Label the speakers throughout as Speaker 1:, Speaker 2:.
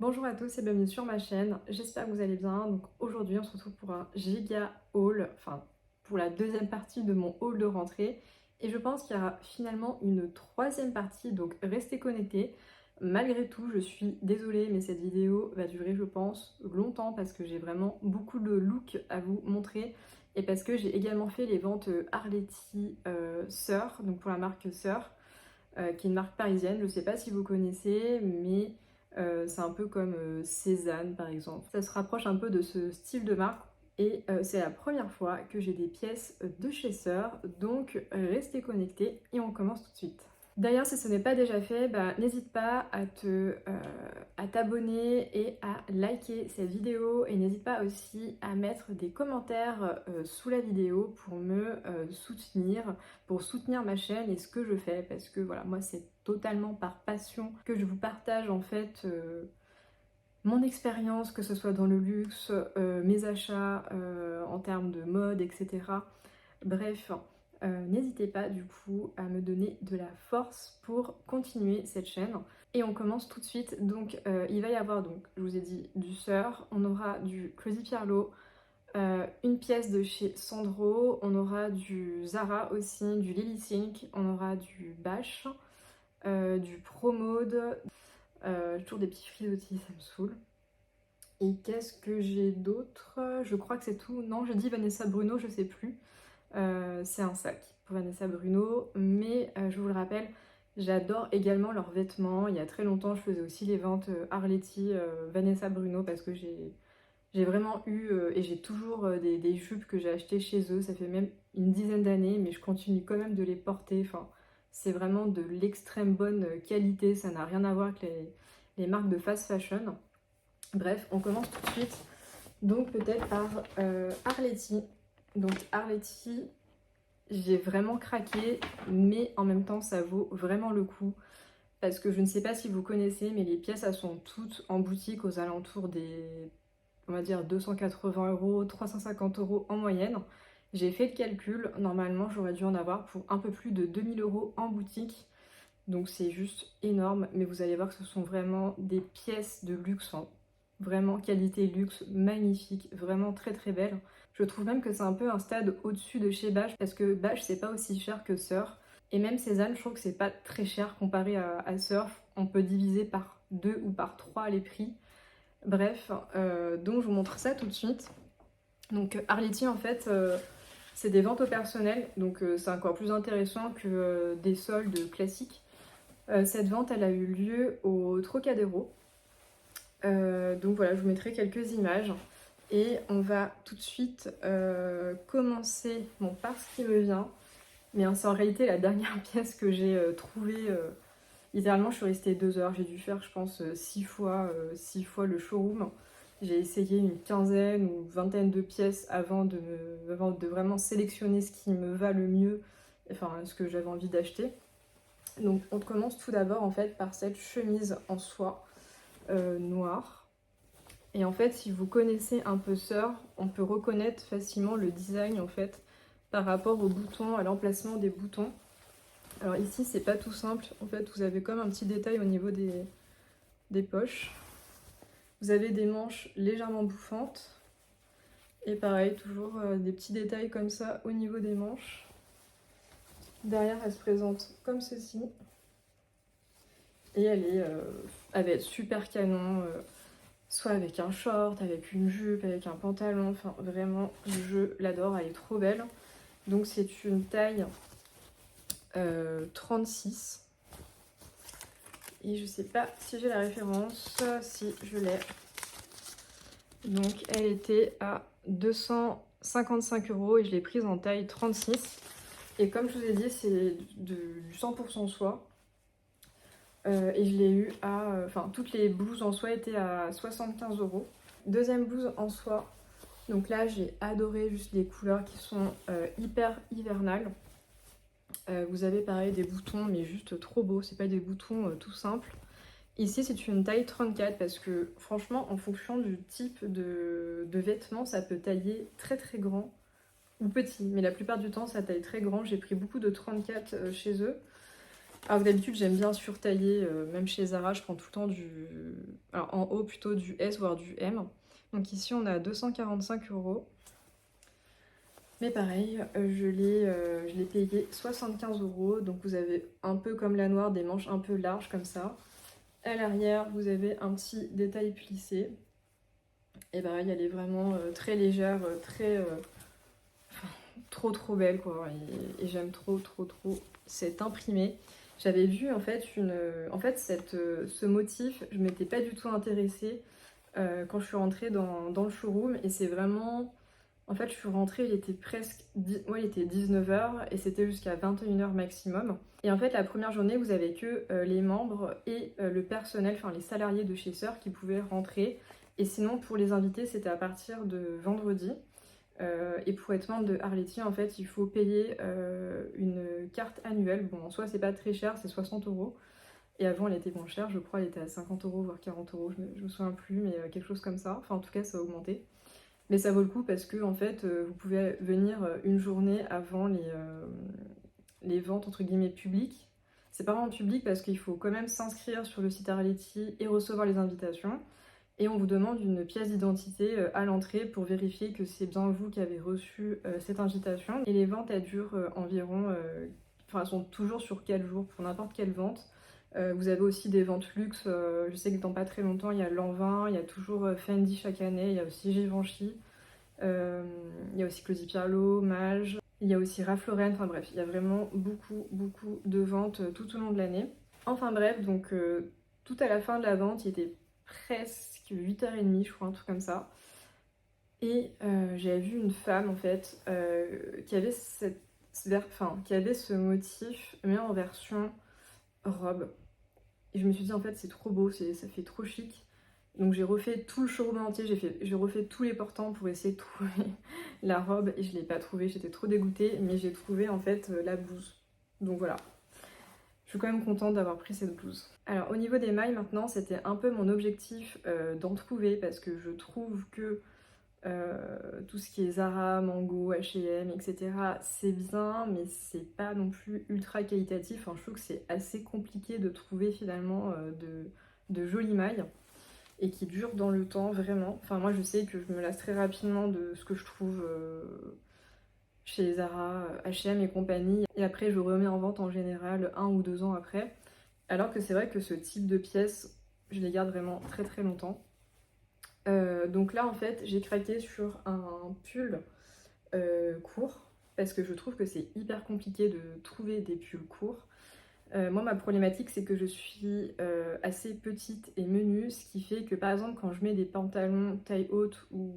Speaker 1: Bonjour à tous et bienvenue sur ma chaîne, j'espère que vous allez bien. Donc aujourd'hui on se retrouve pour un giga haul, enfin pour la deuxième partie de mon haul de rentrée. Et je pense qu'il y aura finalement une troisième partie, donc restez connectés. Malgré tout, je suis désolée, mais cette vidéo va durer je pense longtemps parce que j'ai vraiment beaucoup de looks à vous montrer. Et parce que j'ai également fait les ventes Arletty Sœur, donc pour la marque Sœur. Qui est une marque parisienne. Je ne sais pas si vous connaissez, mais c'est un peu comme Cézanne par exemple. Ça se rapproche un peu de ce style de marque. Et c'est la première fois que j'ai des pièces de chez Sœur, donc restez connectés et on commence tout de suite. D'ailleurs, si ce n'est pas déjà fait, n'hésite pas à t'abonner et à liker cette vidéo et n'hésite pas aussi à mettre des commentaires sous la vidéo pour me soutenir, pour soutenir ma chaîne et ce que je fais parce que voilà, moi c'est totalement par passion que je vous partage en fait mon expérience, que ce soit dans le luxe, mes achats en termes de mode, etc. Bref, n'hésitez pas du coup à me donner de la force pour continuer cette chaîne. Et on commence tout de suite. Donc il va y avoir, donc, je vous ai dit, du Sœur, on aura du Claudie Pierlot, une pièce de chez Sandro, on aura du Zara aussi, du Lily Sink, on aura du Bash, du Promode, toujours des petits frisottis, ça me saoule. Et qu'est-ce que j'ai d'autre? Je crois que c'est tout. Non, je dis Vanessa Bruno, je sais plus. C'est un sac pour Vanessa Bruno, mais je vous le rappelle, j'adore également leurs vêtements. Il y a très longtemps, je faisais aussi les ventes Arletty, Vanessa Bruno, parce que j'ai vraiment eu et j'ai toujours des jupes que j'ai achetées chez eux. Ça fait même une dizaine d'années, mais je continue quand même de les porter. Enfin, c'est vraiment de l'extrême bonne qualité. Ça n'a rien à voir avec les marques de fast fashion. Bref, on commence tout de suite. Donc peut-être par Arletty. Donc Arletty, j'ai vraiment craqué, mais en même temps ça vaut vraiment le coup. Parce que je ne sais pas si vous connaissez, mais les pièces elles sont toutes en boutique aux alentours des, on va dire 280 euros, 350 euros en moyenne. J'ai fait le calcul, normalement j'aurais dû en avoir pour un peu plus de 2000 euros en boutique. Donc c'est juste énorme, mais vous allez voir que ce sont vraiment des pièces de luxe, hein. Vraiment qualité luxe, magnifique, vraiment très très belle. Je trouve même que c'est un peu un stade au-dessus de chez Bash, parce que Bash c'est pas aussi cher que Surf. Et même Cézanne, je trouve que c'est pas très cher comparé à Surf. On peut diviser par 2 ou par 3 les prix. Bref, donc je vous montre ça tout de suite. Donc Arletty en fait, c'est des ventes au personnel, donc c'est encore plus intéressant que des soldes classiques. Cette vente, elle a eu lieu au Trocadéro. Donc voilà, je vous mettrai quelques images. Et on va tout de suite commencer par ce qui me vient. Mais hein, c'est en réalité la dernière pièce que j'ai trouvée. Littéralement, je suis restée 2 heures. J'ai dû faire, je pense, 6 fois le showroom. J'ai essayé une quinzaine ou vingtaine de pièces avant de vraiment sélectionner ce qui me va le mieux, enfin ce que j'avais envie d'acheter. Donc on commence tout d'abord en fait par cette chemise en soie noire. Et en fait, si vous connaissez un peu Sœur, on peut reconnaître facilement le design en fait par rapport aux boutons, à l'emplacement des boutons. Alors ici, c'est pas tout simple. En fait, vous avez comme un petit détail au niveau des poches. Vous avez des manches légèrement bouffantes. Et pareil, toujours des petits détails comme ça au niveau des manches. Derrière, elle se présente comme ceci. Et elle va être super canon, soit avec un short, avec une jupe, avec un pantalon. Enfin, vraiment, je l'adore, elle est trop belle. Donc c'est une taille 36. Et je sais pas si j'ai la référence, si je l'ai. Donc elle était à 255 euros et je l'ai prise en taille 36. Et comme je vous ai dit, c'est du 100% soie. Et je l'ai eu à... Enfin, toutes les blouses en soie étaient à 75 euros. Deuxième blouse en soie. Donc là, j'ai adoré juste les couleurs qui sont hyper hivernales. Vous avez pareil des boutons, mais juste trop beaux. C'est pas des boutons tout simples. Ici, c'est une taille 34 parce que franchement, en fonction du type de vêtements, ça peut tailler très très grand ou petit. Mais la plupart du temps, ça taille très grand. J'ai pris beaucoup de 34 chez eux. Alors d'habitude j'aime bien surtailler, même chez Zara je prends tout le temps alors en haut plutôt du S voire du M. Donc ici on a 245 €. Mais pareil, je l'ai payé 75 €. Donc vous avez un peu comme la noire des manches un peu larges comme ça. À l'arrière vous avez un petit détail plissé. Et pareil elle est vraiment très légère, trop belle quoi. Et j'aime trop cet imprimé. J'avais vu en fait ce motif, je m'étais pas du tout intéressée quand je suis rentrée dans le showroom. Et c'est vraiment... En fait, je suis rentrée, il était ouais, il était 19 h et c'était jusqu'à 21 h maximum. Et en fait, la première journée, vous avez que les membres et le personnel, enfin les salariés de chez Sœur qui pouvaient rentrer. Et sinon, pour les invités, c'était à partir de vendredi. Et pour être membre de Arletty, en fait, il faut payer une carte annuelle. Bon, en soi, c'est pas très cher, c'est 60 €. Et avant, elle était moins chère, je crois, elle était à 50 € voire 40 €, je me souviens plus, mais quelque chose comme ça. Enfin, en tout cas, ça a augmenté. Mais ça vaut le coup parce que en fait, vous pouvez venir une journée avant les ventes entre guillemets publiques. C'est pas vraiment public parce qu'il faut quand même s'inscrire sur le site Arletty et recevoir les invitations. Et on vous demande une pièce d'identité à l'entrée pour vérifier que c'est bien vous qui avez reçu cette invitation. Et les ventes, elles durent environ... Enfin, elles sont toujours sur 4 jours pour n'importe quelle vente. Vous avez aussi des ventes luxe. Je sais que dans pas très longtemps, il y a Lanvin, il y a toujours Fendi chaque année, il y a aussi Givenchy, il y a aussi Claudie Pierlot, Maje, il y a aussi Ralph Lauren. Enfin bref, il y a vraiment beaucoup de ventes tout au long de l'année. Enfin bref, donc tout à la fin de la vente, il était presque 8h30, je crois, un truc comme ça. Et j'avais vu une femme en fait qui avait qui avait ce motif mais en version robe. Et je me suis dit en fait c'est trop beau, ça fait trop chic. Donc j'ai refait tout le showroom entier, j'ai refait tous les portants pour essayer de trouver la robe et je l'ai pas trouvée, j'étais trop dégoûtée, mais j'ai trouvé en fait la blouse. Donc voilà. Je suis quand même contente d'avoir pris cette blouse. Alors au niveau des mailles maintenant, c'était un peu mon objectif d'en trouver parce que je trouve que tout ce qui est Zara, Mango, H&M, etc. c'est bien, mais c'est pas non plus ultra qualitatif. Enfin, je trouve que c'est assez compliqué de trouver finalement de jolies mailles et qui durent dans le temps vraiment. Enfin moi je sais que je me lasse très rapidement de ce que je trouve chez Zara, H&M et compagnie. Et après je remets en vente en général 1 ou 2 ans après. Alors que c'est vrai que ce type de pièces, je les garde vraiment très longtemps. Donc là en fait j'ai craqué sur un pull court parce que je trouve que c'est hyper compliqué de trouver des pulls courts. Moi ma problématique c'est que je suis assez petite et menue, ce qui fait que par exemple quand je mets des pantalons taille haute ou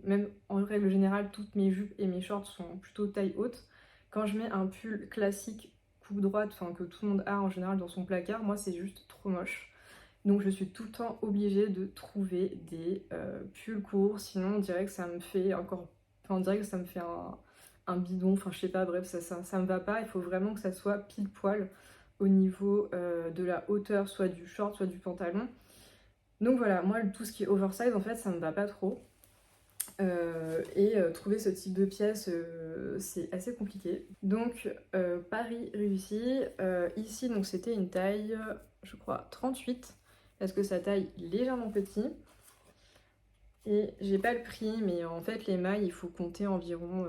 Speaker 1: même en règle générale toutes mes jupes et mes shorts sont plutôt taille haute, quand je mets un pull classique coupe droite, enfin que tout le monde a en général dans son placard, moi c'est juste trop moche. Donc je suis tout le temps obligée de trouver des pulls courts, sinon on dirait que ça me fait encore... Enfin on dirait que ça me fait un bidon, enfin je sais pas, bref ça me va pas, il faut vraiment que ça soit pile poil au niveau de la hauteur, soit du short, soit du pantalon. Donc voilà, moi tout ce qui est oversize en fait ça me va pas trop. Trouver ce type de pièce c'est assez compliqué. Donc Paris réussi. Ici donc c'était une taille je crois 38 parce que ça taille légèrement petit. Et j'ai pas le prix mais en fait les mailles il faut compter environ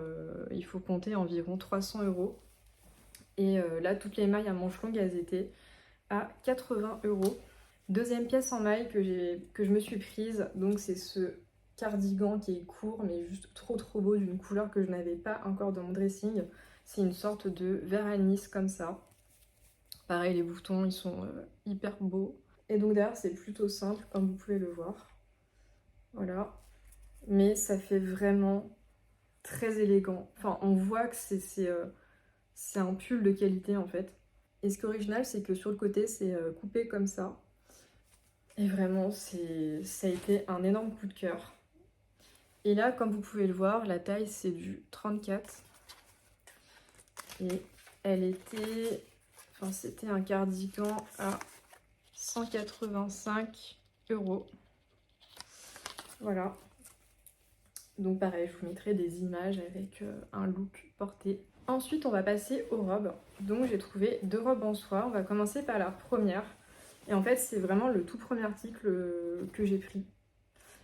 Speaker 1: 300 €. Et là toutes les mailles à manches longues elles étaient à 80 €. Deuxième pièce en maille que je me suis prise, donc c'est ce cardigan qui est court mais juste trop beau, d'une couleur que je n'avais pas encore dans mon dressing. C'est une sorte de vert anis comme ça. Pareil, les boutons ils sont hyper beaux. Et donc derrière c'est plutôt simple comme vous pouvez le voir. Voilà. Mais ça fait vraiment très élégant. Enfin on voit que c'est un pull de qualité en fait. Et ce qui est original c'est que sur le côté c'est coupé comme ça. Et vraiment, ça a été un énorme coup de cœur. Et là, comme vous pouvez le voir, la taille, c'est du 34. Et c'était un cardigan à 185 €. Voilà. Donc pareil, je vous mettrai des images avec un look porté Ensuite, on va passer aux robes. Donc j'ai trouvé 2 robes en soie. On va commencer par la première. Et en fait, c'est vraiment le tout premier article que j'ai pris.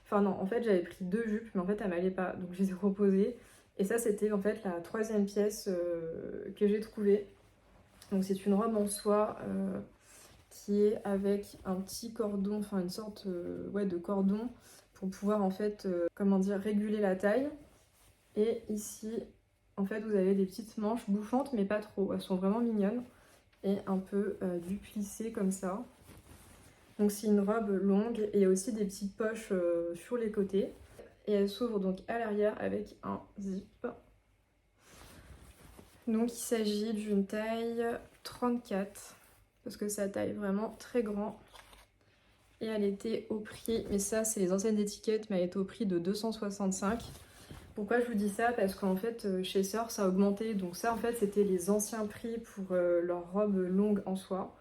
Speaker 1: Enfin non, en fait, j'avais pris 2 jupes, mais en fait, elle m'allait pas. Donc je les ai reposées. Et ça, c'était en fait la 3e pièce que j'ai trouvée. Donc c'est une robe en soie qui est avec un petit cordon, enfin une sorte ouais, de cordon pour pouvoir en fait, comment dire, réguler la taille. Et ici, en fait, vous avez des petites manches bouffantes, mais pas trop. Elles sont vraiment mignonnes et un peu du plissé comme ça. Donc c'est une robe longue et il y a aussi des petites poches sur les côtés. Et elle s'ouvre donc à l'arrière avec un zip. Donc il s'agit d'une taille 34 parce que ça taille vraiment très grand. Et elle était au prix, mais ça c'est les anciennes étiquettes, mais elle était au prix de 265. Pourquoi je vous dis ça? Parce qu'en fait chez Sœur ça a augmenté, donc ça en fait c'était les anciens prix pour leurs robes longues en soie.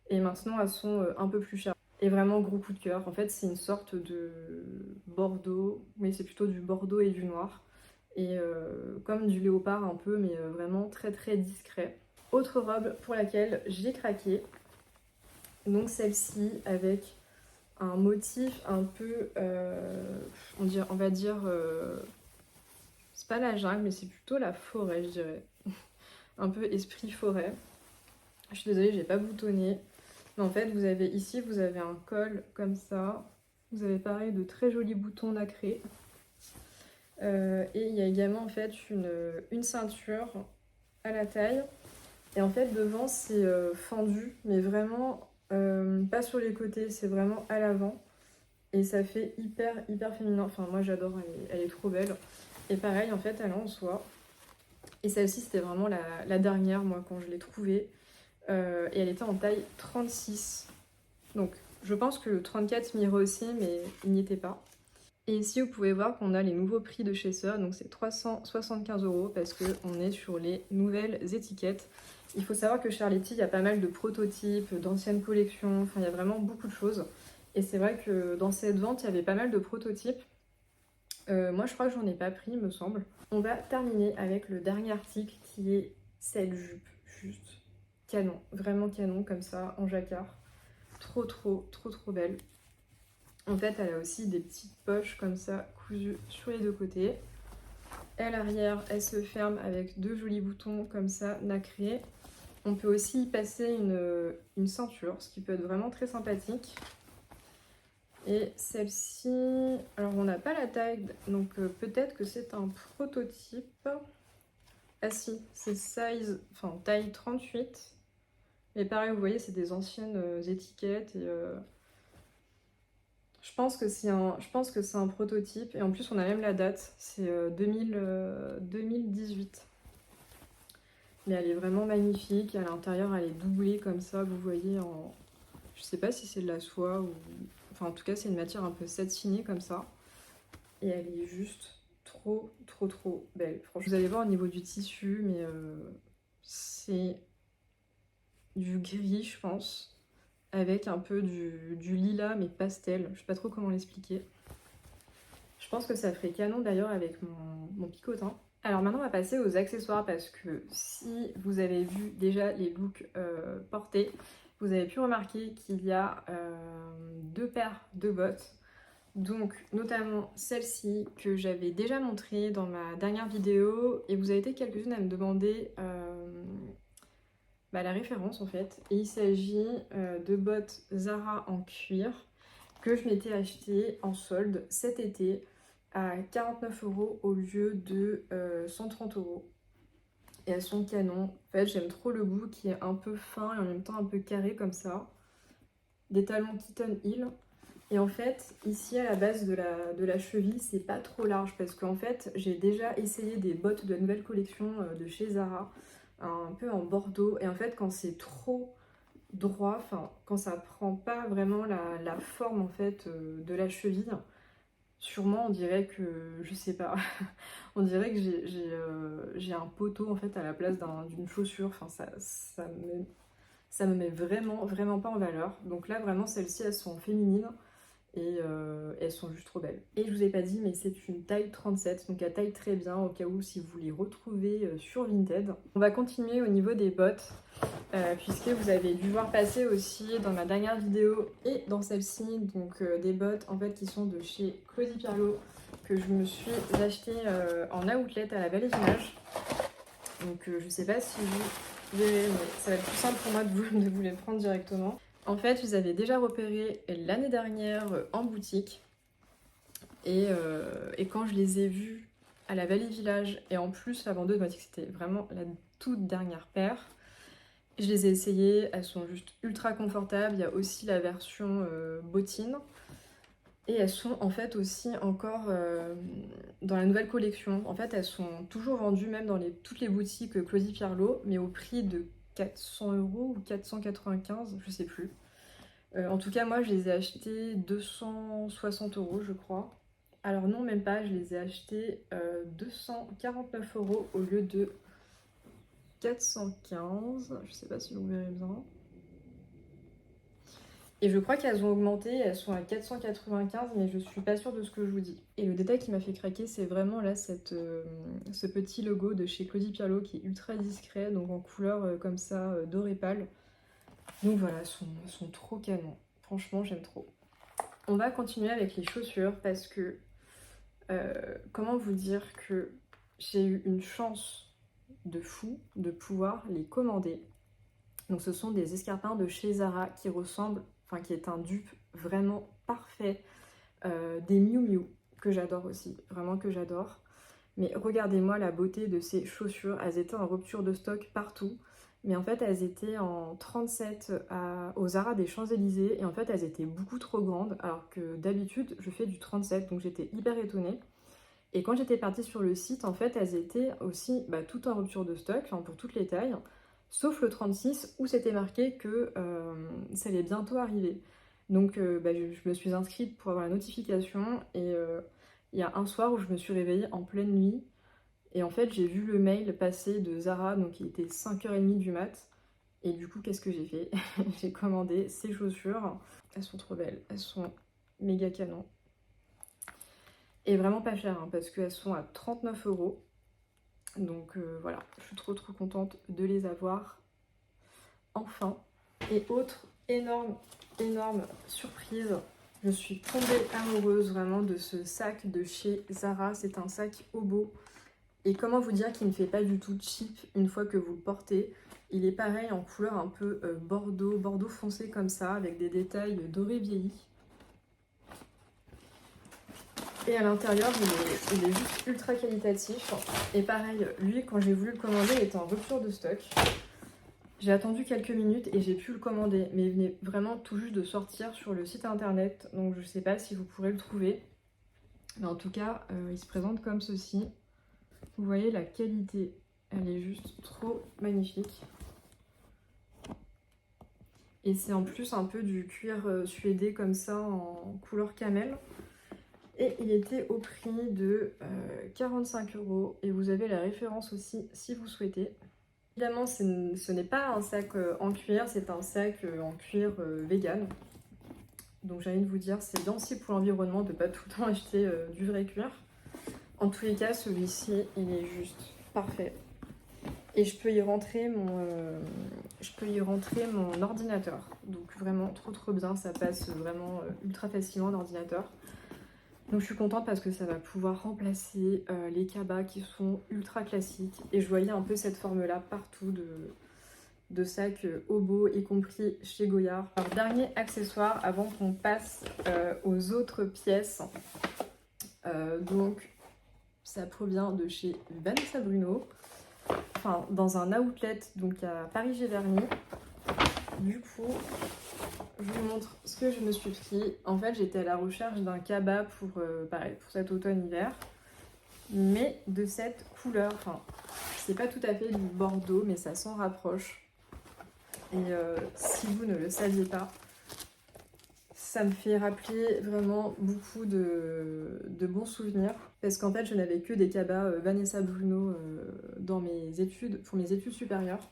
Speaker 1: Et maintenant elles sont un peu plus chères. Et vraiment gros coup de cœur, en fait c'est une sorte de bordeaux, mais c'est plutôt du bordeaux et du noir. Et comme du léopard un peu, mais vraiment très très discret. Autre robe pour laquelle j'ai craqué, donc celle-ci avec un motif un peu, on va dire, c'est pas la jungle, mais c'est plutôt la forêt, je dirais. Un peu esprit forêt. Je suis désolée, j'ai pas boutonné. Mais en fait, vous avez ici, vous avez un col comme ça. Vous avez pareil de très jolis boutons nacrés. Et il y a également en fait une ceinture à la taille. Et en fait, devant, c'est fendu, mais vraiment pas sur les côtés, c'est vraiment à l'avant. Et ça fait hyper, hyper féminin. Enfin, moi, j'adore, elle est trop belle. Et pareil, en fait, elle est en soie. Et celle-ci, c'était vraiment la dernière, moi, quand je l'ai trouvée. Et elle était en taille 36. Donc, je pense que le 34 m'irait aussi, mais il n'y était pas. Et ici, vous pouvez voir qu'on a les nouveaux prix de chez Sœur. Donc, c'est 375 € parce qu'on est sur les nouvelles étiquettes. Il faut savoir que chez Arletty, il y a pas mal de prototypes, d'anciennes collections. Enfin, il y a vraiment beaucoup de choses. Et c'est vrai que dans cette vente, il y avait pas mal de prototypes. Moi, je crois que j'en ai pas pris, il me semble. On va terminer avec le dernier article qui est cette jupe. Juste canon. Vraiment canon, comme ça, en jacquard. Trop, trop, trop, trop belle. En fait, elle a aussi des petites poches comme ça, cousues sur les 2 côtés. Et à l'arrière, elle se ferme avec 2 jolis boutons comme ça, nacrés. On peut aussi y passer une ceinture, ce qui peut être vraiment très sympathique. Et celle-ci, alors on n'a pas la taille, donc peut-être que c'est un prototype. Ah si, c'est size, enfin taille 38. Mais pareil, vous voyez, c'est des anciennes étiquettes et je pense que c'est un prototype. Et en plus, on a même la date, c'est 2018. Mais elle est vraiment magnifique. À l'intérieur, elle est doublée comme ça, vous voyez, en... Je sais pas si c'est de la soie ou... Enfin, en tout cas, c'est une matière un peu satinée comme ça. Et elle est juste trop, trop, trop belle. Franchement, vous allez voir au niveau du tissu, mais c'est du gris, je pense, avec un peu du lilas, mais pastel. Je sais pas trop comment l'expliquer. Je pense que ça ferait canon d'ailleurs avec mon picotin. Alors maintenant on va passer aux accessoires parce que si vous avez vu déjà les looks portés, vous avez pu remarquer qu'il y a 2 paires de bottes. Donc notamment celle-ci que j'avais déjà montrée dans ma dernière vidéo et vous avez été quelques-unes à me demander la référence en fait. Et il s'agit de bottes Zara en cuir que je m'étais achetées en solde cet été à 49 € au lieu de 130 €. Et elles sont canon. En fait, j'aime trop le bout qui est un peu fin et en même temps un peu carré comme ça. Des talons Kitten Hill. Et en fait, ici à la base de la cheville, c'est pas trop large parce qu'en fait, j'ai déjà essayé des bottes de la nouvelle collection de chez Zara, un peu en bordeaux. Et en fait, quand c'est trop droit, enfin, quand ça prend pas vraiment la forme en fait de la cheville, sûrement on dirait que, je sais pas, on dirait que j'ai un poteau en fait à la place d'une chaussure. Enfin, ça me met vraiment, vraiment pas en valeur. Donc là, vraiment, celles-ci, elles sont féminines. et elles sont juste trop belles. Et je vous ai pas dit, mais c'est une taille 37, donc elle taille très bien au cas où si vous les retrouvez sur Vinted. On va continuer au niveau des bottes, puisque vous avez dû voir passer aussi dans ma dernière vidéo et dans celle-ci, donc des bottes en fait qui sont de chez Claudie Pierlot, que je me suis achetées en outlet à la Belle Image. Donc je sais pas si vous verrez, mais ça va être plus simple pour moi de vous les prendre directement. En fait, je les avais déjà repérés l'année dernière en boutique. Et quand je les ai vus à la Vallée Village, et en plus la vendeuse m'a dit que c'était vraiment la toute dernière paire, je les ai essayées, elles sont juste ultra confortables. Il y a aussi la version bottine. Et elles sont en fait aussi encore dans la nouvelle collection. En fait, elles sont toujours vendues même dans toutes les boutiques Claudie Pierlot, mais au prix de 400 € ou 495, je sais plus. En tout cas, moi, je les ai achetées 260 € je crois. Alors non, même pas, je les ai achetées 249 € au lieu de 415. Je sais pas si vous verrez bien. Et je crois qu'elles ont augmenté, elles sont à 495, mais je suis pas sûre de ce que je vous dis. Et le détail qui m'a fait craquer, c'est vraiment là ce petit logo de chez Claudie Pierlot qui est ultra discret, donc en couleur comme ça, doré pâle. Donc voilà, elles sont trop canon. Franchement, j'aime trop. On va continuer avec les chaussures parce que, comment vous dire que j'ai eu une chance de fou de pouvoir les commander. Donc ce sont des escarpins de chez Zara qui ressemblent, enfin qui est un dupe vraiment parfait des Miu Miu que j'adore aussi, vraiment que j'adore. Mais regardez-moi la beauté de ces chaussures, elles étaient en rupture de stock partout. Mais en fait elles étaient en 37 au Zara des Champs-Élysées et en fait elles étaient beaucoup trop grandes alors que d'habitude je fais du 37, donc j'étais hyper étonnée. Et quand j'étais partie sur le site, en fait elles étaient aussi toutes en rupture de stock, enfin, pour toutes les tailles, sauf le 36 où c'était marqué que ça allait bientôt arriver. Donc je me suis inscrite pour avoir la notification et il y a un soir où je me suis réveillée en pleine nuit et en fait j'ai vu le mail passer de Zara, donc il était 5h30 du mat. Et du coup qu'est-ce que j'ai fait? J'ai commandé ces chaussures. Elles sont trop belles, elles sont méga canon. Et vraiment pas chères, hein, parce qu'elles sont à 39 €. Donc voilà, je suis trop contente de les avoir enfin. Et autre énorme surprise, je suis tombée amoureuse vraiment de ce sac de chez Zara. C'est un sac Obo. Et comment vous dire qu'il ne fait pas du tout cheap une fois que vous le portez. Il est pareil en couleur un peu bordeaux foncé comme ça, avec des détails dorés vieillis. Et à l'intérieur, il est juste ultra qualitatif. Et pareil, lui, quand j'ai voulu le commander, il était en rupture de stock. J'ai attendu quelques minutes et j'ai pu le commander. Mais il venait vraiment tout juste de sortir sur le site internet. Donc je sais pas si vous pourrez le trouver. Mais en tout cas, il se présente comme ceci. Vous voyez la qualité, elle est juste trop magnifique. Et c'est en plus un peu du cuir suédé comme ça en couleur camel. Et il était au prix de 45 €. Et vous avez la référence aussi si vous souhaitez. Évidemment, ce n'est pas un sac en cuir, c'est un sac en cuir vegan. Donc j'ai envie de vous dire, c'est bien aussi pour l'environnement de ne pas tout le temps acheter du vrai cuir. En tous les cas, celui-ci, il est juste parfait. Et je peux y rentrer mon ordinateur. Donc vraiment trop bien, ça passe vraiment ultra facilement l'ordinateur. Donc je suis contente parce que ça va pouvoir remplacer les cabas qui sont ultra classiques. Et je voyais un peu cette forme-là partout de sacs Obo, y compris chez Goyard. Alors dernier accessoire avant qu'on passe aux autres pièces. Donc ça provient de chez Vanessa Bruno. Enfin, dans un outlet, donc à Paris-Giverny. Du coup, je vous montre ce que je me suis pris. En fait, j'étais à la recherche d'un cabas pareil, pour cet automne-hiver, mais de cette couleur. Enfin, c'est pas tout à fait du bordeaux, mais ça s'en rapproche. Et si vous ne le saviez pas, ça me fait rappeler vraiment beaucoup de bons souvenirs. Parce qu'en fait, je n'avais que des cabas Vanessa Bruno pour mes études supérieures.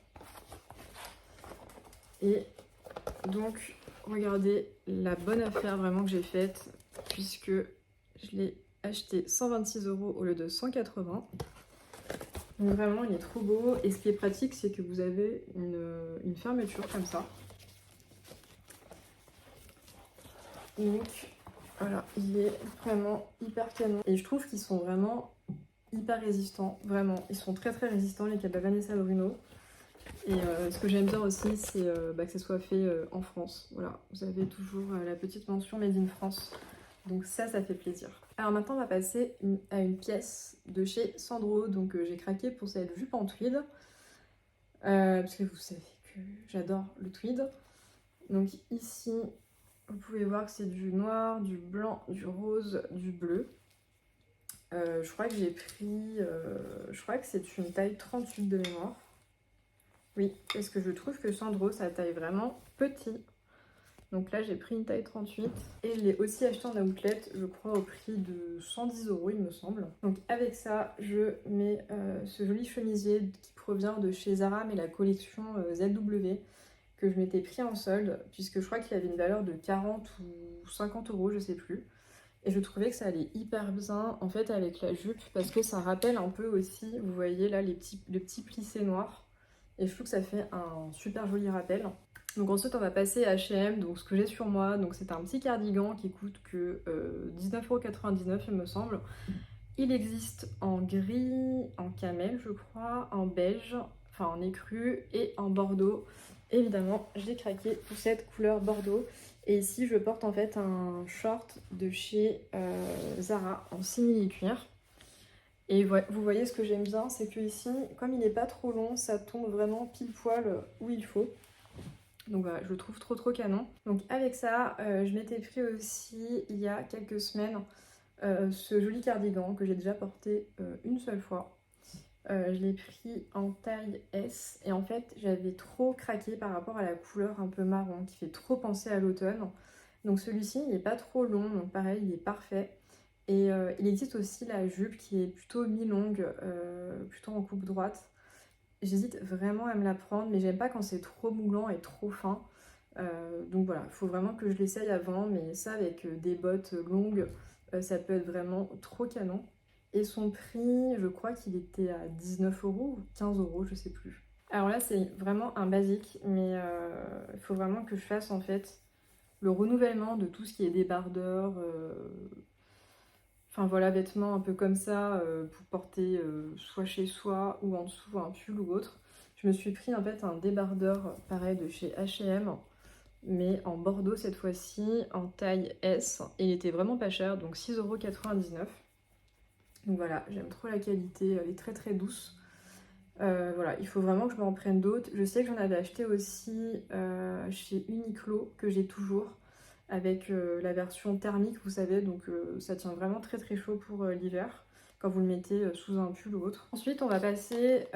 Speaker 1: Et donc, regardez la bonne affaire vraiment que j'ai faite, puisque je l'ai acheté 126 € au lieu de 180. Donc vraiment il est trop beau, et ce qui est pratique c'est que vous avez une fermeture comme ça. Donc voilà, il est vraiment hyper canon. Et je trouve qu'ils sont vraiment hyper résistants, vraiment. Ils sont très très résistants les Cabas Vanessa Bruno. Et ce que j'aime bien aussi, c'est que ce soit fait en France. Voilà, vous avez toujours la petite mention Made in France. Donc ça fait plaisir. Alors maintenant, on va passer à une pièce de chez Sandro. Donc j'ai craqué pour cette jupe en tweed. Parce que vous savez que j'adore le tweed. Donc ici, vous pouvez voir que c'est du noir, du blanc, du rose, du bleu. Je crois que j'ai pris... je crois que c'est une taille 38 de mémoire. Oui, parce que je trouve que Sandro, ça taille vraiment petit. Donc là, j'ai pris une taille 38. Et je l'ai aussi acheté en outlet, je crois, au prix de 110 €, il me semble. Donc avec ça, je mets ce joli chemisier qui provient de chez Zara, mais la collection ZW, que je m'étais pris en solde, puisque je crois qu'il avait une valeur de 40 ou 50 €, je sais plus. Et je trouvais que ça allait hyper bien, en fait, avec la jupe, parce que ça rappelle un peu aussi, vous voyez là, les petits plissés noirs. Et je trouve que ça fait un super joli rappel. Donc ensuite on va passer à H&M, donc ce que j'ai sur moi, donc c'est un petit cardigan qui coûte que 19,99 € il me semble. Il existe en gris, en camel je crois, en beige, enfin en écru et en bordeaux. Évidemment j'ai craqué pour cette couleur bordeaux. Et ici je porte en fait un short de chez Zara en simili-cuir. Et vous voyez, ce que j'aime bien, c'est que ici, comme il n'est pas trop long, ça tombe vraiment pile poil où il faut. Donc voilà, je le trouve trop canon. Donc avec ça, je m'étais pris aussi, il y a quelques semaines, ce joli cardigan que j'ai déjà porté une seule fois. Je l'ai pris en taille S, et en fait, j'avais trop craqué par rapport à la couleur un peu marron, qui fait trop penser à l'automne. Donc celui-ci, il n'est pas trop long, donc pareil, il est parfait. Et il existe aussi la jupe qui est plutôt mi-longue, plutôt en coupe droite. J'hésite vraiment à me la prendre, mais j'aime pas quand c'est trop moulant et trop fin. Donc voilà, il faut vraiment que je l'essaye avant, mais ça avec des bottes longues, ça peut être vraiment trop canon. Et son prix, je crois qu'il était à 19 € ou 15 €, je sais plus. Alors là, c'est vraiment un basique, mais il faut vraiment que je fasse en fait le renouvellement de tout ce qui est débardeur, enfin voilà, vêtements un peu comme ça pour porter soit chez soi ou en dessous un pull ou autre. Je me suis pris en fait un débardeur pareil de chez H&M, mais en bordeaux cette fois-ci, en taille S. Et il était vraiment pas cher, donc 6,99 €. Donc voilà, j'aime trop la qualité, elle est très douce. Voilà, il faut vraiment que je m'en prenne d'autres. Je sais que j'en avais acheté aussi chez Uniqlo, que j'ai toujours, avec la version thermique, vous savez, donc ça tient vraiment très chaud pour l'hiver, quand vous le mettez sous un pull ou autre. Ensuite, on va passer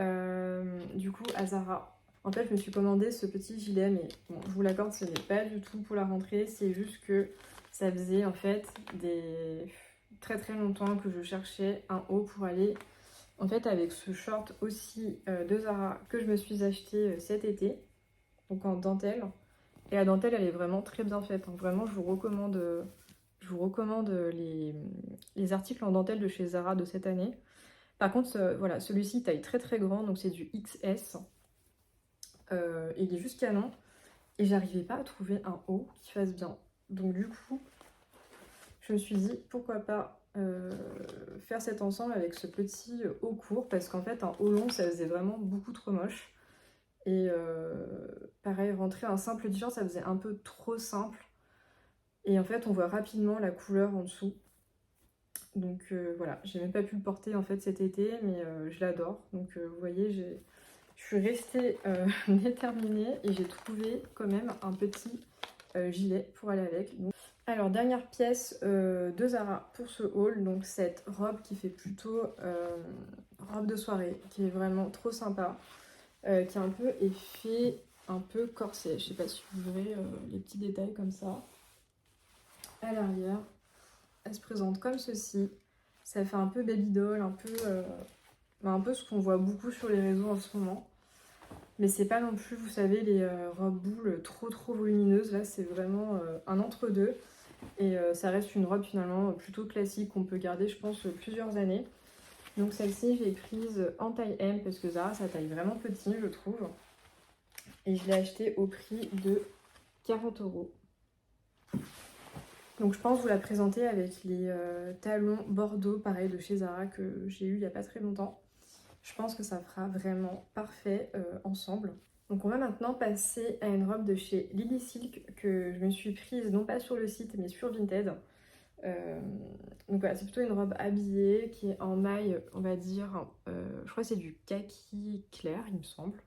Speaker 1: du coup à Zara. En fait, je me suis commandé ce petit gilet, mais bon, je vous l'accorde, ce n'est pas du tout pour la rentrée, c'est juste que ça faisait en fait très longtemps que je cherchais un haut pour aller en fait avec ce short aussi de Zara que je me suis acheté cet été, donc en dentelle. Et la dentelle, elle est vraiment très bien faite, hein. Vraiment, je vous recommande les articles en dentelle de chez Zara de cette année. Par contre, voilà, celui-ci taille très grand, donc c'est du XS. Il est juste canon. Et j'arrivais pas à trouver un haut qui fasse bien. Donc du coup, je me suis dit, pourquoi pas faire cet ensemble avec ce petit haut court, parce qu'en fait, un haut long, ça faisait vraiment beaucoup trop moche. Et pareil, rentrer un simple t-shirt, ça faisait un peu trop simple. Et en fait, on voit rapidement la couleur en dessous. Donc voilà, j'ai même pas pu le porter en fait cet été, mais je l'adore. Donc vous voyez, je suis restée déterminée et j'ai trouvé quand même un petit gilet pour aller avec. Donc, alors, dernière pièce de Zara pour ce haul, donc cette robe qui fait plutôt robe de soirée, qui est vraiment trop sympa, qui a un peu effet un peu corset. Je sais pas si vous verrez les petits détails comme ça. À l'arrière, elle se présente comme ceci. Ça fait un peu baby doll, un peu ce qu'on voit beaucoup sur les réseaux en ce moment. Mais c'est pas non plus, vous savez, les robes boules trop volumineuses. Là, c'est vraiment un entre-deux. Et ça reste une robe finalement plutôt classique qu'on peut garder, je pense, plusieurs années. Donc celle-ci, je l'ai prise en taille M parce que Zara, ça taille vraiment petit, je trouve. Et je l'ai achetée au prix de 40 euros. Donc je pense vous la présenter avec les talons bordeaux, pareil, de chez Zara que j'ai eu il n'y a pas très longtemps. Je pense que ça fera vraiment parfait ensemble. Donc on va maintenant passer à une robe de chez Lily Silk que je me suis prise non pas sur le site mais sur Vinted. Donc voilà, c'est plutôt une robe habillée qui est en maille, on va dire, je crois que c'est du kaki clair, il me semble.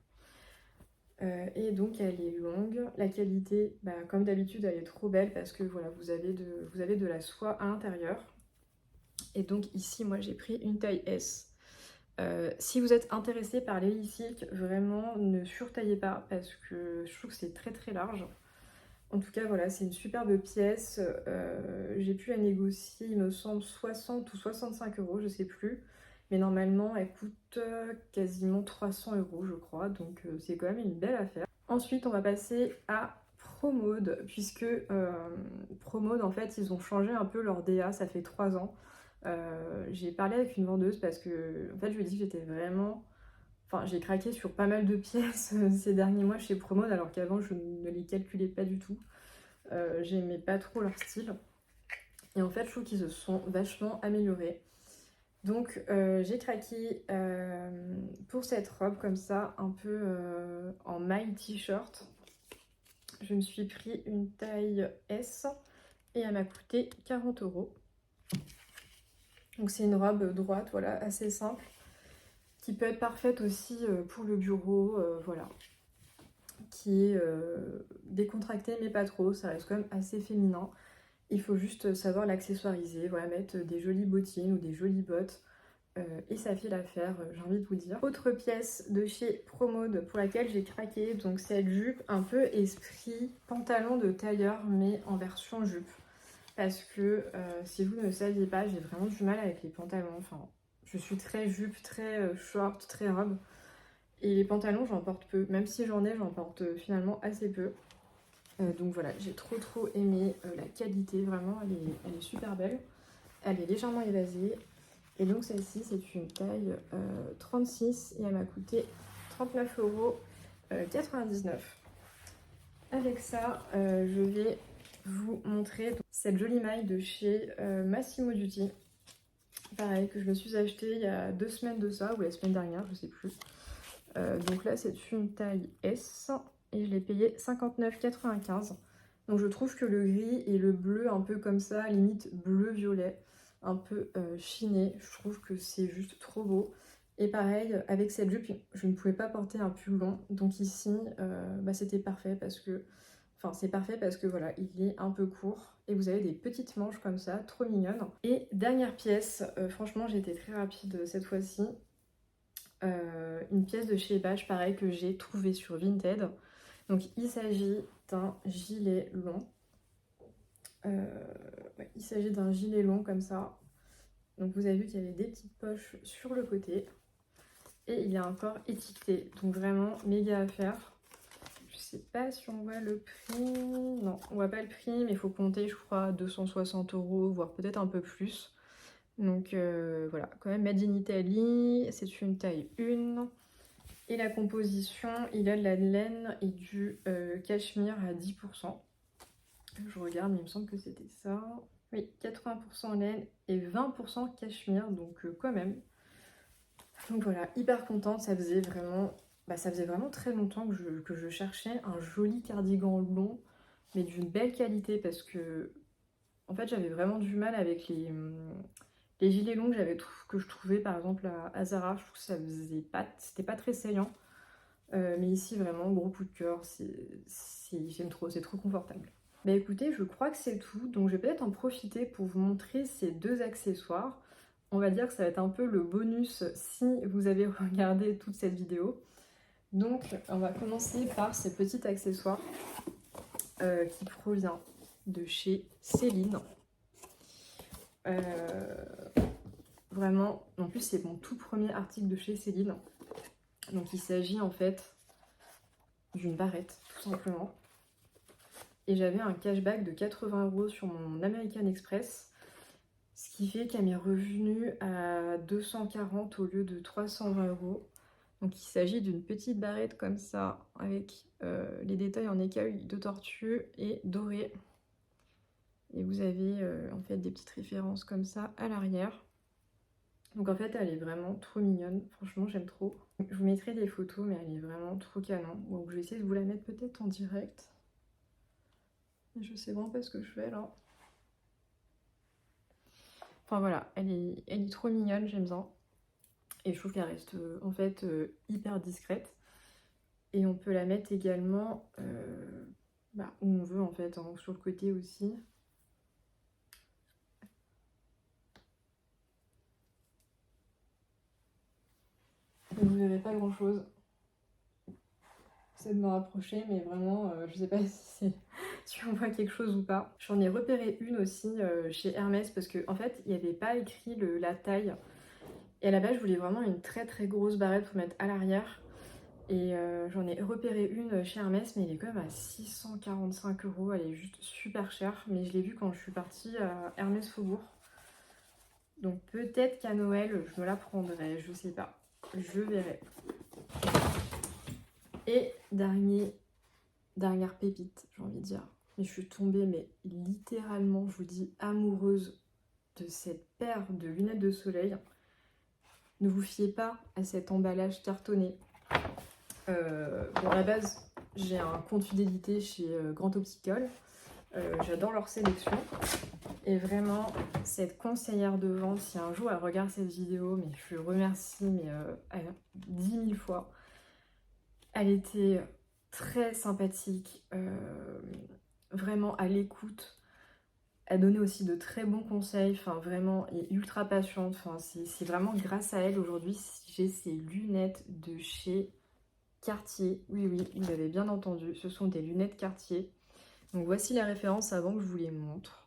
Speaker 1: Et donc elle est longue. La qualité, bah, comme d'habitude, elle est trop belle parce que voilà, vous avez de la soie à l'intérieur. Et donc ici, moi j'ai pris une taille S. Si vous êtes intéressé par les Lily Silk, vraiment ne surtaillez pas parce que je trouve que c'est très large. En tout cas, voilà, c'est une superbe pièce. J'ai pu la négocier, il me semble, 60 ou 65 euros, je sais plus. Mais normalement, elle coûte quasiment 300 euros, je crois. Donc, c'est quand même une belle affaire. Ensuite, on va passer à Promode, puisque Promode, en fait, ils ont changé un peu leur DA, ça fait 3 ans. J'ai parlé avec une vendeuse parce que, en fait, je lui ai dit que j'étais vraiment... Enfin, j'ai craqué sur pas mal de pièces ces derniers mois chez Promode, alors qu'avant, je ne les calculais pas du tout. J'aimais pas trop leur style. Et en fait, je trouve qu'ils se sont vachement améliorés. Donc, j'ai craqué pour cette robe comme ça, un peu en maille t-shirt. Je me suis pris une taille S et elle m'a coûté 40 euros. Donc, c'est une robe droite, voilà, assez simple, qui peut être parfaite aussi pour le bureau, voilà. Qui est décontractée, mais pas trop, ça reste quand même assez féminin. Il faut juste savoir l'accessoiriser, voilà, mettre des jolies bottines ou des jolies bottes. Et ça fait l'affaire, j'ai envie de vous dire. Autre pièce de chez Promode pour laquelle j'ai craqué, donc cette jupe un peu esprit pantalon de tailleur, mais en version jupe. Parce que si vous ne le saviez pas, j'ai vraiment du mal avec les pantalons. Enfin, je suis très jupe, très short, très robe. Et les pantalons, j'en porte peu. Même si j'en ai, j'en porte finalement assez peu. Donc voilà, j'ai trop aimé la qualité, vraiment, elle est super belle. Elle est légèrement évasée. Et donc celle-ci, c'est une taille 36 et elle m'a coûté 39,99 euros. Avec ça, je vais vous montrer cette jolie maille de chez Massimo Dutti. Pareil, que je me suis achetée il y a 2 semaines de ça, ou la semaine dernière, je sais plus. Donc là, c'est une taille S et je l'ai payé 59,95 €. Donc je trouve que le gris et le bleu, un peu comme ça, limite bleu-violet, un peu chiné, je trouve que c'est juste trop beau. Et pareil, avec cette jupe, je ne pouvais pas porter un pull long. Donc ici, bah, c'était parfait parce que... Enfin, c'est parfait parce que voilà, il est un peu court et vous avez des petites manches comme ça, trop mignonnes. Et dernière pièce, franchement, j'ai été très rapide cette fois-ci. Une pièce de chez Bache, pareil, que j'ai trouvé sur Vinted. Donc il s'agit d'un gilet long. Ouais, il s'agit d'un gilet long comme ça. Donc vous avez vu qu'il y avait des petites poches sur le côté. Et il est encore étiqueté. Donc vraiment méga affaire. Je sais pas si on voit le prix. Non, on voit pas le prix, mais il faut compter, je crois, 260 euros, voire peut-être un peu plus. Donc voilà, quand même made in Italy. C'est une taille 1. Et la composition, il a de la laine et du cachemire à 10%. Je regarde, mais il me semble que c'était ça. Oui, 80% laine et 20% cachemire, donc quand même. Donc voilà, hyper contente, ça faisait vraiment, ça faisait vraiment très longtemps que je cherchais un joli cardigan long, mais d'une belle qualité, parce que en fait j'avais vraiment du mal avec les gilets longs que je trouvais par exemple à Zara. Je trouve que ça faisait pas, c'était pas très saillant. Mais ici, vraiment, gros coup de cœur, j'aime trop, c'est trop confortable. Bah écoutez, je crois que c'est tout, donc je vais peut-être en profiter pour vous montrer ces 2 accessoires. On va dire que ça va être un peu le bonus si vous avez regardé toute cette vidéo. Donc, on va commencer par ces petits accessoires qui provient de chez Céline. Vraiment, en plus c'est mon tout premier article de chez Céline. Donc il s'agit en fait d'une barrette, tout simplement. Et j'avais un cashback de 80 € sur mon American Express, ce qui fait qu'elle m'est revenue à 240 au lieu de 320 €. Donc il s'agit d'une petite barrette comme ça, avec les détails en écaille de tortue et doré. Et vous avez en fait des petites références comme ça à l'arrière. Donc en fait elle est vraiment trop mignonne, franchement j'aime trop. Je vous mettrai des photos mais elle est vraiment trop canon. Donc je vais essayer de vous la mettre peut-être en direct. Mais je sais vraiment pas ce que je fais là. Enfin voilà, elle est trop mignonne, j'aime bien. Et je trouve qu'elle reste en fait hyper discrète. Et on peut la mettre également où on veut en fait, hein, sur le côté aussi. Vous ne verrez pas grand chose. J'essaie de me rapprocher, mais vraiment, je sais pas si on voit quelque chose ou pas. J'en ai repéré une aussi chez Hermès parce qu'en fait, il n'y avait pas écrit la taille. Et à la base, je voulais vraiment une très très grosse barrette pour mettre à l'arrière. Et j'en ai repéré une chez Hermès, mais elle est quand même à 645 €. Elle est juste super chère. Mais je l'ai vue quand je suis partie à Hermès Faubourg. Donc peut-être qu'à Noël, je me la prendrai, je sais pas. Je verrai. Et dernière pépite, j'ai envie de dire. Mais je suis tombée, mais littéralement, je vous dis, amoureuse de cette paire de lunettes de soleil. Ne vous fiez pas à cet emballage cartonné. Bon, à la base, j'ai un compte fidélité chez Grand Optical. J'adore leur sélection. Et vraiment, cette conseillère de vente, si un jour elle regarde cette vidéo, mais je lui remercie mais, 10 000 fois. Elle était très sympathique, vraiment à l'écoute. Elle donnait aussi de très bons conseils, enfin vraiment, et ultra patiente. Enfin, c'est vraiment grâce à elle aujourd'hui si j'ai ces lunettes de chez Cartier. Oui, oui, vous avez bien entendu, ce sont des lunettes Cartier. Donc voici la référence avant que je vous les montre.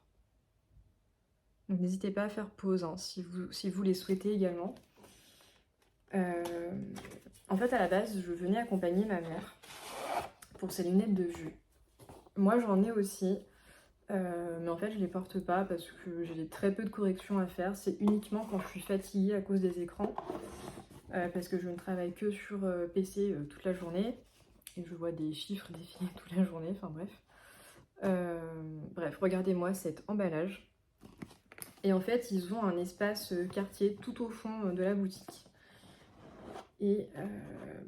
Speaker 1: Donc n'hésitez pas à faire pause hein, si vous les souhaitez également. En fait, à la base, je venais accompagner ma mère pour ses lunettes de vue. Moi, j'en ai aussi, mais en fait, je les porte pas parce que j'ai très peu de corrections à faire. C'est uniquement quand je suis fatiguée à cause des écrans, parce que je ne travaille que sur PC toute la journée et je vois des chiffres défiler toute la journée. Enfin bref. Bref, regardez-moi cet emballage. Et en fait, ils ont un espace quartier tout au fond de la boutique. Et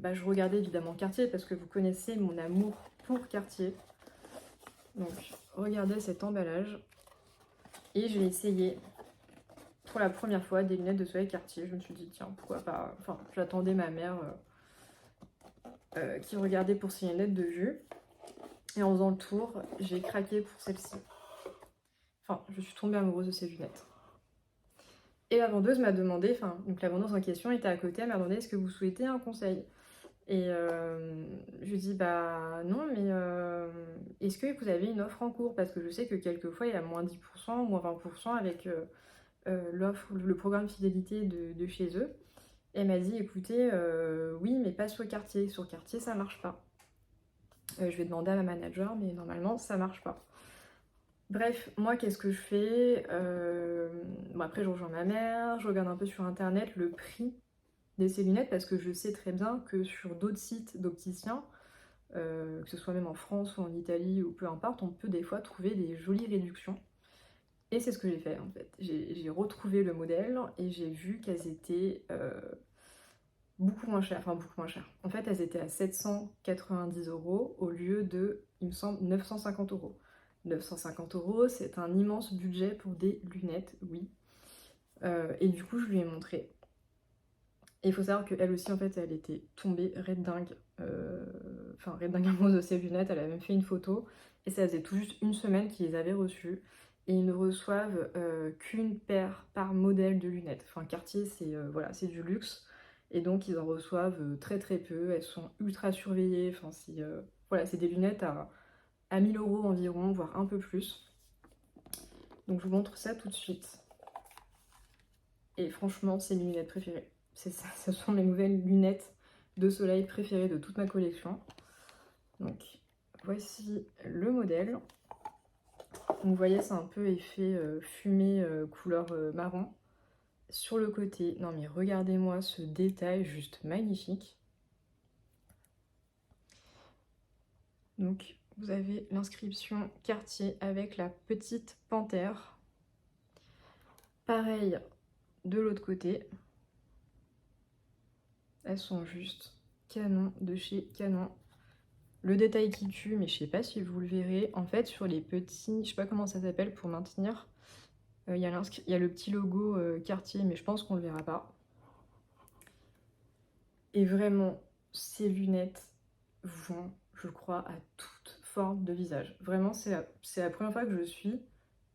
Speaker 1: je regardais évidemment Cartier parce que vous connaissez mon amour pour Cartier. Donc regardez cet emballage. Et je vais essayer pour la première fois des lunettes de soleil Cartier. Je me suis dit tiens pourquoi pas. Enfin j'attendais ma mère qui regardait pour ses lunettes de vue. Et en faisant le tour, j'ai craqué pour celle-ci. Enfin je suis tombée amoureuse de ces lunettes. Et la vendeuse m'a demandé, donc la vendeuse en question était à côté, elle m'a demandé est-ce que vous souhaitez un conseil. Et je lui dis bah non mais est-ce que vous avez une offre en cours parce que je sais que quelquefois il y a moins 10%, moins 20% avec l'offre, le programme fidélité de chez eux. Et elle m'a dit écoutez oui mais pas sur Cartier ça marche pas. Je vais demander à ma manager mais normalement ça marche pas. Bref, moi qu'est-ce que je fais après je rejoins ma mère, je regarde un peu sur internet le prix de ces lunettes parce que je sais très bien que sur d'autres sites d'opticiens, que ce soit même en France ou en Italie ou peu importe, on peut des fois trouver des jolies réductions. Et c'est ce que j'ai fait en fait. J'ai retrouvé le modèle et j'ai vu qu'elles étaient beaucoup moins chères. Enfin beaucoup moins chères. En fait elles étaient à 790 € au lieu de, il me semble, 950 €. 950 € c'est un immense budget pour des lunettes, oui. Et du coup je lui ai montré. Et il faut savoir qu'elle aussi, en fait, elle était tombée red dingue. Red dingue amoureuse de ses lunettes. Elle avait même fait une photo. Et ça faisait tout juste une semaine qu'ils les avaient reçues. Et ils ne reçoivent qu'une paire par modèle de lunettes. Enfin, Cartier, c'est du luxe. Et donc, ils en reçoivent très très peu. Elles sont ultra surveillées. Enfin, c'est des lunettes à 1000 € environ, voire un peu plus. Donc, je vous montre ça tout de suite. Et franchement, c'est mes lunettes préférées. Ce sont mes nouvelles lunettes de soleil préférées de toute ma collection. Donc voici le modèle. Donc, vous voyez, c'est un peu effet fumée couleur marron. Sur le côté, non mais regardez-moi ce détail juste magnifique. Donc vous avez l'inscription Cartier avec la petite panthère. Pareil de l'autre côté. Elles sont juste canon de chez Canon. Le détail qui tue, mais je sais pas si vous le verrez. En fait, sur les petits, je sais pas comment ça s'appelle pour maintenir. Il y a le petit logo Cartier, mais je pense qu'on le verra pas. Et vraiment, ces lunettes vont, je crois, à toute forme de visage. Vraiment, c'est la première fois que je suis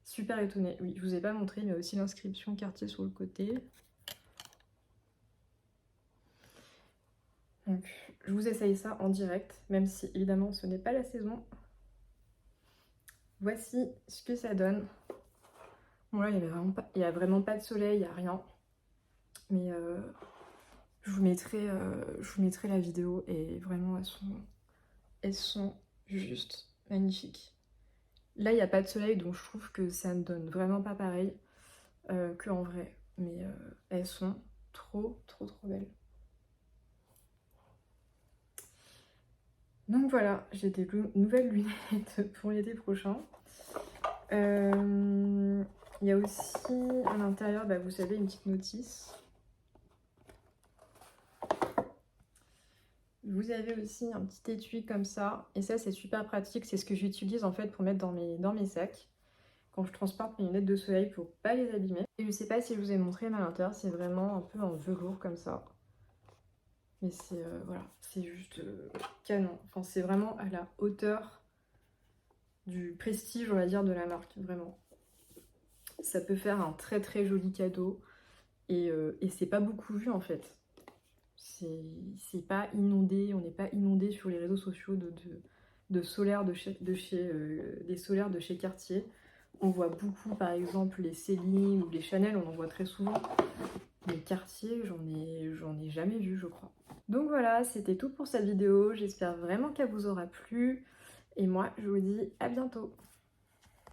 Speaker 1: super étonnée. Oui, je vous ai pas montré, mais aussi l'inscription Cartier sur le côté. Donc, je vous essaye ça en direct, même si évidemment ce n'est pas la saison. Voici ce que ça donne. Bon là, il y a vraiment pas de soleil, il n'y a rien. Mais je vous mettrai la vidéo et vraiment elles sont juste magnifiques. Là, il n'y a pas de soleil, donc je trouve que ça ne donne vraiment pas pareil qu'en vrai. Mais elles sont trop belles. Donc voilà, j'ai des nouvelles lunettes pour l'été prochain. Il y a aussi à l'intérieur, bah, vous savez, une petite notice. Vous avez aussi un petit étui comme ça. Et ça, c'est super pratique. C'est ce que j'utilise en fait pour mettre dans mes sacs. Quand je transporte mes lunettes de soleil pour pas les abîmer. Et je sais pas si je vous ai montré, mais à l'intérieur, c'est vraiment un peu en velours comme ça. Mais c'est voilà, c'est juste canon. Enfin, c'est vraiment à la hauteur du prestige, on va dire, de la marque, vraiment. Ça peut faire un très joli cadeau et c'est pas beaucoup vu en fait. C'est pas inondé, on n'est pas inondé sur les réseaux sociaux de solaires des solaires de chez Cartier. On voit beaucoup par exemple les Céline ou les Chanel, on en voit très souvent. Mais Cartier, j'en ai jamais vu, je crois. Donc voilà, c'était tout pour cette vidéo. J'espère vraiment qu'elle vous aura plu. Et moi, je vous dis à bientôt.